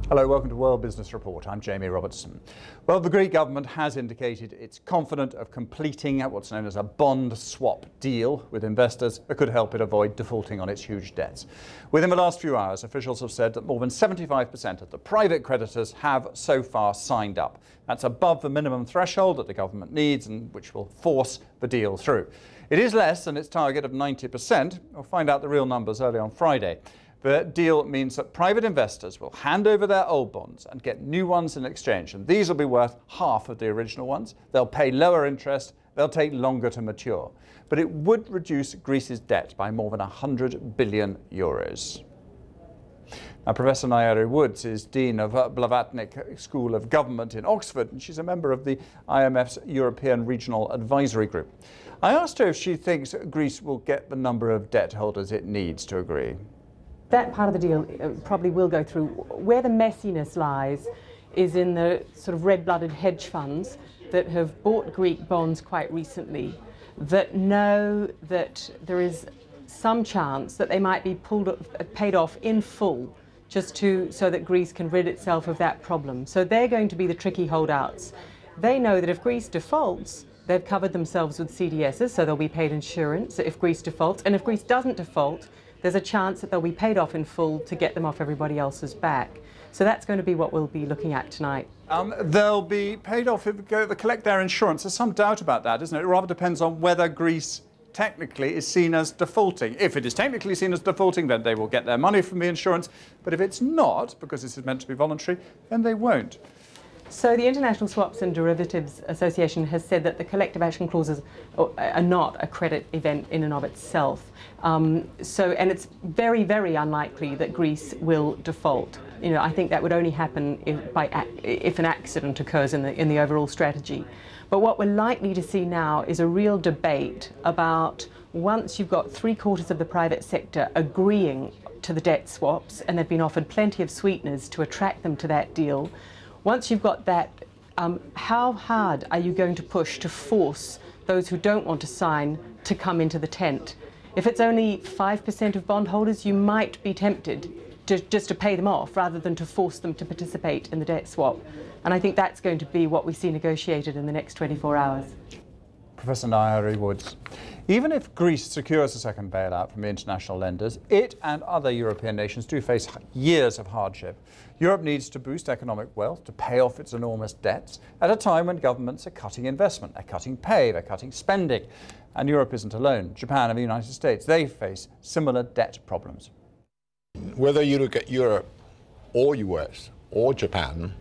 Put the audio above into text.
Hello, welcome to World Business Report. I'm Jamie Robertson. Well, the Greek government has indicated it's confident of completing what's known as a bond swap deal with investors that could help it avoid defaulting on its huge debts. Within the last few hours, officials have said that more than 75% of the private creditors have so far signed up. That's above the minimum threshold that the government needs and which will force the deal through. It is less than its target of 90%. We'll find out the real numbers early on Friday. The deal means that private investors will hand over their old bonds and get new ones in exchange, and these will be worth half of the original ones. They'll pay lower interest, they'll take longer to mature. But it would reduce Greece's debt by more than 100 billion euros. Now, Professor Nairi Woods is Dean of Blavatnik School of Government in Oxford, and she's a member of the IMF's European Regional Advisory Group. I asked her if she thinks Greece will get the number of debt holders it needs to agree. That part of the deal probably will go through. Where the messiness lies is in the sort of red-blooded hedge funds that have bought Greek bonds quite recently, that know that there is some chance that they might be paid off in full so that Greece can rid itself of that problem. So they're going to be the tricky holdouts. They know that if Greece defaults, they've covered themselves with CDSs, so they'll be paid insurance if Greece defaults. And if Greece doesn't default, there's a chance that they'll be paid off in full to get them off everybody else's back. So that's going to be what we'll be looking at tonight. They'll be paid off if they collect their insurance. There's some doubt about that, isn't it? It rather depends on whether Greece technically is seen as defaulting. If it is technically seen as defaulting, then they will get their money from the insurance. But if it's not, because this is meant to be voluntary, then they won't. So the International Swaps and Derivatives Association has said that the collective action clauses are not a credit event in and of itself. And it's very, very unlikely that Greece will default. You know, I think that would only happen if an accident occurs in the overall strategy. But what we're likely to see now is a real debate about, once you've got 3/4 of the private sector agreeing to the debt swaps, and they've been offered plenty of sweeteners to attract them to that deal. Once you've got that, how hard are you going to push to force those who don't want to sign to come into the tent? If it's only 5% of bondholders, you might be tempted just to pay them off rather than to force them to participate in the debt swap. And I think that's going to be what we see negotiated in the next 24 hours. Professor Nairi Woods. Even if Greece secures a second bailout from the international lenders, it and other European nations do face years of hardship. Europe needs to boost economic wealth to pay off its enormous debts at a time when governments are cutting investment, they're cutting pay, they're cutting spending. And Europe isn't alone. Japan and the United States, they face similar debt problems. Whether you look at Europe or US or Japan,